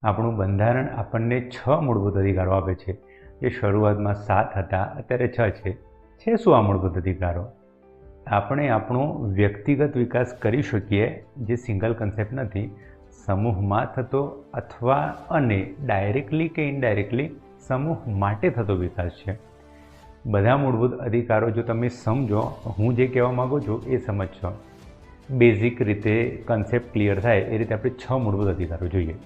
આપણું બંધારણ આપણને 6 મૂળભૂત અધિકારો આપે છે, જે શરૂઆતમાં 7 હતા, અત્યારે 6 છે. શું આ મૂળભૂત અધિકારો? આપણે આપણો વ્યક્તિગત વિકાસ કરી શકીએ, જે સિંગલ કન્સેપ્ટ નથી, સમૂહમાં થતો અથવા અને ડાયરેક્ટલી કે ઇનડાયરેક્ટલી સમૂહ માટે થતો વિકાસ છે. બધા મૂળભૂત અધિકારો જો તમે સમજો, હું જે કહેવા માગું છું એ સમજશો. બેઝિક રીતે કન્સેપ્ટ ક્લિયર થાય એ રીતે આપણે 6 મૂળભૂત અધિકારો જોઈએ.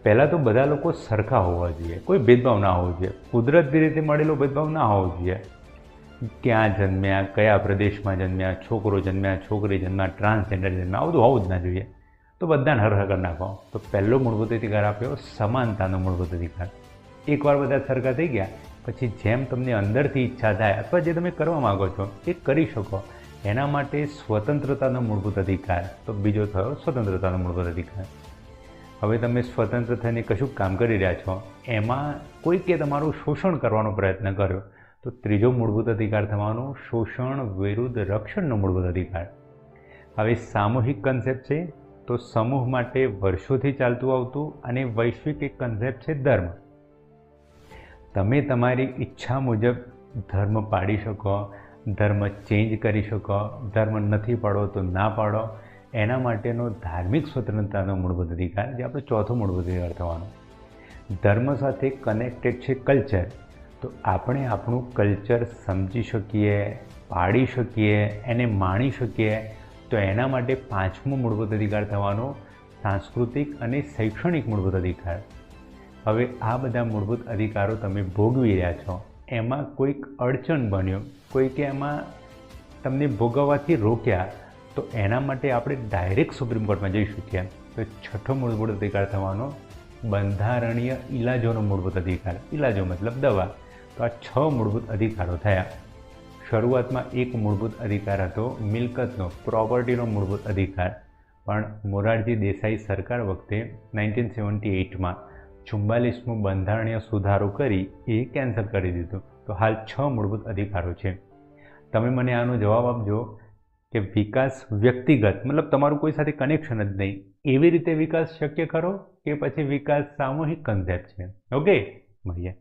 પહેલાં તો બધા લોકો સરખા હોવા જોઈએ, કોઈ ભેદભાવ ના હોવો જોઈએ, કુદરતી રીતે મળેલો ભેદભાવ ના હોવો જોઈએ. ક્યાં જન્મ્યા, કયા પ્રદેશમાં જન્મ્યા, છોકરો જન્મ્યા, છોકરી જન્મ્યા, ટ્રાન્સજેન્ડર જન્મ્યા, આવું બધું હોવું જ ના જોઈએ. તો બધાને હરખા કરી નાખો. તો પહેલો મૂળભૂત અધિકાર આપ્યો સમાનતાનો મૂળભૂત અધિકાર. એકવાર બધા સરખા થઈ ગયા પછી જેમ તમને અંદરથી ઈચ્છા થાય અથવા જે તમે કરવા માગો છો એ કરી શકો. એના માટે સ્વતંત્રતાનો મૂળભૂત અધિકાર. તો બીજો થયો સ્વતંત્રતાનો મૂળભૂત અધિકાર. હવે તમે સ્વતંત્ર થઈને કશું કામ કરી રહ્યા છો, એમાં કોઈકે તમારું શોષણ કરવાનો પ્રયત્ન કર્યો, તો ત્રીજો મૂળભૂત અધિકાર થવાનો શોષણ વિરુદ્ધ રક્ષણનો મૂળભૂત અધિકાર. હવે સામૂહિક કન્સેપ્ટ છે, તો સમૂહ માટે વર્ષોથી ચાલતું આવતું અને વૈશ્વિક એક કન્સેપ્ટ છે ધર્મ. તમે તમારી ઈચ્છા મુજબ ધર્મ પાડી શકો, ધર્મ ચેન્જ કરી શકો, ધર્મ નથી પાડો તો ના પાડો. એના માટેનો ધાર્મિક સ્વતંત્રતાનો મૂળભૂત અધિકાર, જે આપણો ચોથો મૂળભૂત અધિકાર થવાનો. ધર્મ સાથે કનેક્ટેડ છે કલ્ચર. તો આપણે આપણું કલ્ચર સમજી શકીએ, પાડી શકીએ, એને માણી શકીએ, તો એના માટે પાંચમો મૂળભૂત અધિકાર થવાનો સાંસ્કૃતિક અને શૈક્ષણિક મૂળભૂત અધિકાર. હવે આ બધા મૂળભૂત અધિકારો તમે ભોગવી રહ્યા છો, એમાં કોઈક અડચણ બન્યો, કોઈકે એમાં તમને ભોગવવાથી રોક્યા, તો એના માટે આપણે ડાયરેક્ટ સુપ્રીમ કોર્ટમાં જઈ શકીએ. તો છઠ્ઠો મૂળભૂત અધિકાર થવાનો બંધારણીય ઇલાજોનો મૂળભૂત અધિકાર. ઇલાજો મતલબ દવા. તો આ 6 મૂળભૂત અધિકારો થયા. શરૂઆતમાં એક મૂળભૂત અધિકાર હતો મિલકતનો, પ્રોપર્ટીનો મૂળભૂત અધિકાર. પણ મોરારજી દેસાઈ સરકાર વખતે 1978માં 44મો બંધારણીય સુધારો કરી એ કેન્સલ કરી દીધું. તો હાલ 6 મૂળભૂત અધિકારો છે. તમે મને આનો જવાબ આપજો કે વિકાસ વ્યક્તિગત મતલબ તમારું કોઈ સાથે કનેક્શન જ નહીં, એવી રીતે વિકાસ શક્ય ખરો કે પછી વિકાસ સામૂહિક કન્સેપ્ટ છે? ઓકે, મળીએ.